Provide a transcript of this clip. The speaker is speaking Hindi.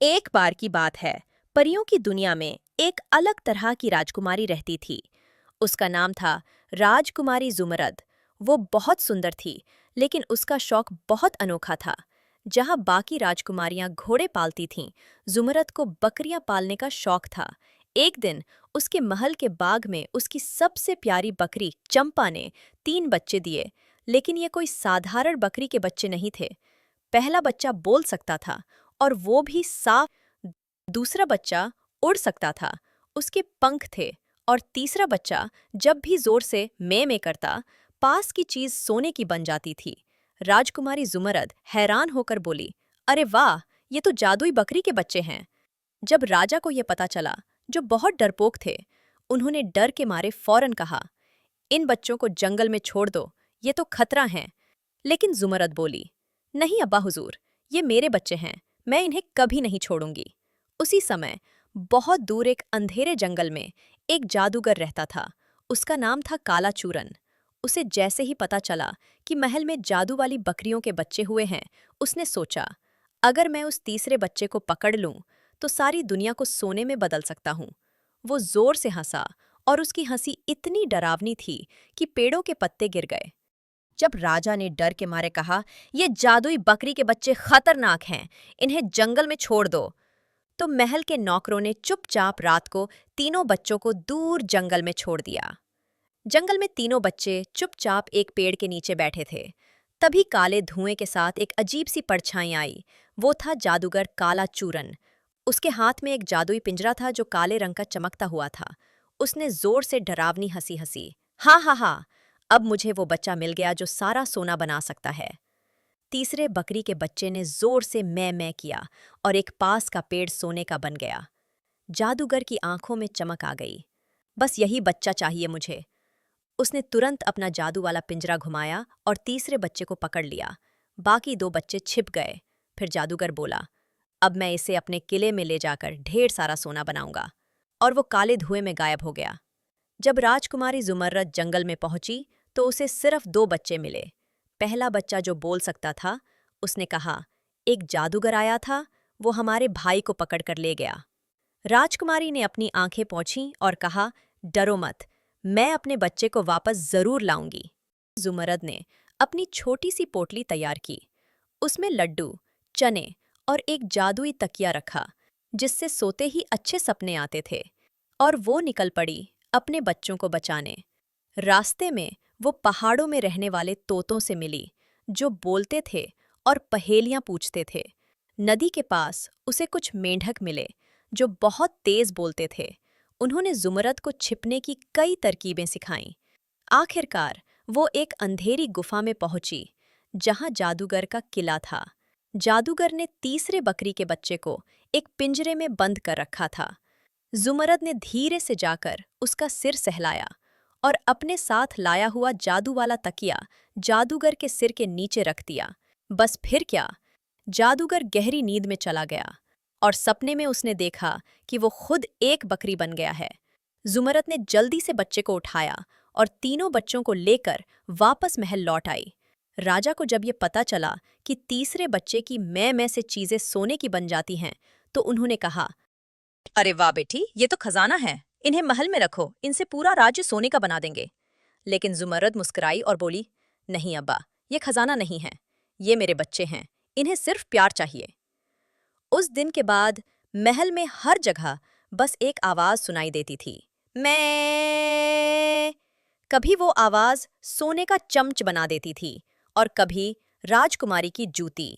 एक बार की बात है। परियों की दुनिया में एक अलग तरह की राजकुमारी रहती थी। उसका नाम था राजकुमारी जुमरद। वो बहुत सुंदर थी, लेकिन उसका शौक बहुत अनोखा था। जहाँ बाकी राजकुमारियां घोड़े पालती थीं, जुमरद को बकरियां पालने का शौक था। एक दिन उसके महल के बाग में उसकी सबसे प्यारी बकरी चंपा ने 3 बच्चे दिए। लेकिन ये कोई साधारण बकरी के बच्चे नहीं थे। पहला बच्चा बोल सकता था, और वो भी साफ। दूसरा बच्चा उड़ सकता था, उसके पंख थे। और तीसरा बच्चा जब भी जोर से में करता, पास की चीज सोने की बन जाती थी। राजकुमारी जुमरद हैरान होकर बोली, अरे वाह, ये तो जादुई बकरी के बच्चे हैं। जब राजा को यह पता चला, जो बहुत डरपोक थे, उन्होंने डर के मारे फौरन कहा, इन बच्चों को जंगल में छोड़ दो, ये तो खतरा हैं। लेकिन जुमरद बोली, नहीं अब्बा हुजूर, ये मेरे बच्चे हैं, मैं इन्हें कभी नहीं छोड़ूंगी। उसी समय बहुत दूर एक अंधेरे जंगल में एक जादूगर रहता था। उसका नाम था काला चूरन। उसे जैसे ही पता चला कि महल में जादू वाली बकरियों के बच्चे हुए हैं, उसने सोचा, अगर मैं उस तीसरे बच्चे को पकड़ लूं, तो सारी दुनिया को सोने में बदल सकता हूं। वो जोर से हंसा, और उसकी हंसी इतनी डरावनी थी कि पेड़ों के पत्ते गिर गए। जब राजा ने डर के मारे कहा, ये जादुई बकरी के बच्चे खतरनाक हैं, इन्हें जंगल में छोड़ दो, तो महल के नौकरों ने चुपचाप रात को तीनों बच्चों को दूर जंगल में छोड़ दिया। जंगल में तीनों बच्चे चुपचाप एक पेड़ के नीचे बैठे थे। तभी काले धुएं के साथ एक अजीब सी परछाई आई। वो था जादूगर काला चूरन। उसके हाथ में एक जादुई पिंजरा था जो काले रंग का चमकता हुआ था। उसने जोर से डरावनी हंसी हंसी, हाँ हाँ हाँ, अब मुझे वो बच्चा मिल गया जो सारा सोना बना सकता है। तीसरे बकरी के बच्चे ने जोर से मैं किया, और एक पास का पेड़ सोने का बन गया। जादूगर की आंखों में चमक आ गई। बस यही बच्चा चाहिए मुझे। उसने तुरंत अपना जादू वाला पिंजरा घुमाया और तीसरे बच्चे को पकड़ लिया। बाकी 2 बच्चे छिप गए। फिर जादूगर बोला, अब मैं इसे अपने किले में ले जाकर ढेर सारा सोना बनाऊंगा। और वो काले धुएं में गायब हो गया। जब राजकुमारी जुमर्रत जंगल में पहुंची, तो उसे सिर्फ 2 बच्चे मिले। पहला बच्चा जो बोल सकता था, उसने कहा, एक जादूगर आया था, वो हमारे भाई को पकड़कर ले गया। राजकुमारी ने अपनी आंखें पोंछीं और कहा, डरो मत, मैं अपने बच्चे को वापस जरूर लाऊंगी। जुमरद ने अपनी छोटी सी पोटली तैयार की। उसमें लड्डू, चने और एक जादुई तकिया रखा, जिससे सोते ही अच्छे सपने आते थे। और वो निकल पड़ी अपने बच्चों को बचाने। रास्ते में वो पहाड़ों में रहने वाले तोतों से मिली, जो बोलते थे और पहेलियां पूछते थे। नदी के पास उसे कुछ मेंढक मिले, जो बहुत तेज बोलते थे। उन्होंने जुमरद को छिपने की कई तरकीबें सिखाईं। आखिरकार वो एक अंधेरी गुफा में पहुंची, जहां जादूगर का किला था। जादूगर ने तीसरे बकरी के बच्चे को एक पिंजरे में बंद कर रखा था। जुमरद ने धीरे से जाकर उसका सिर सहलाया, और अपने साथ लाया हुआ जादू वाला तकिया जादूगर के सिर के नीचे रख दिया। बस फिर क्या, जादूगर गहरी नींद में चला गया, और सपने में उसने देखा कि वो खुद एक बकरी बन गया है। जुमरद ने जल्दी से बच्चे को उठाया और तीनों बच्चों को लेकर वापस महल लौट आई। राजा को जब ये पता चला कि तीसरे बच्चे की मैं से चीजें सोने की बन जाती हैं, तो उन्होंने कहा, अरे वाह बेटी, ये तो खजाना है, इन्हें महल में रखो, इनसे पूरा राज्य सोने का बना देंगे। लेकिन जुमर्रद मुस्कुराई और बोली, नहीं अब्बा, ये खजाना नहीं है, ये मेरे बच्चे हैं, इन्हें सिर्फ प्यार चाहिए। उस दिन के बाद महल में हर जगह बस एक आवाज सुनाई देती थी, मैं। कभी वो आवाज सोने का चमच बना देती थी, और कभी राजकुमारी की जूती।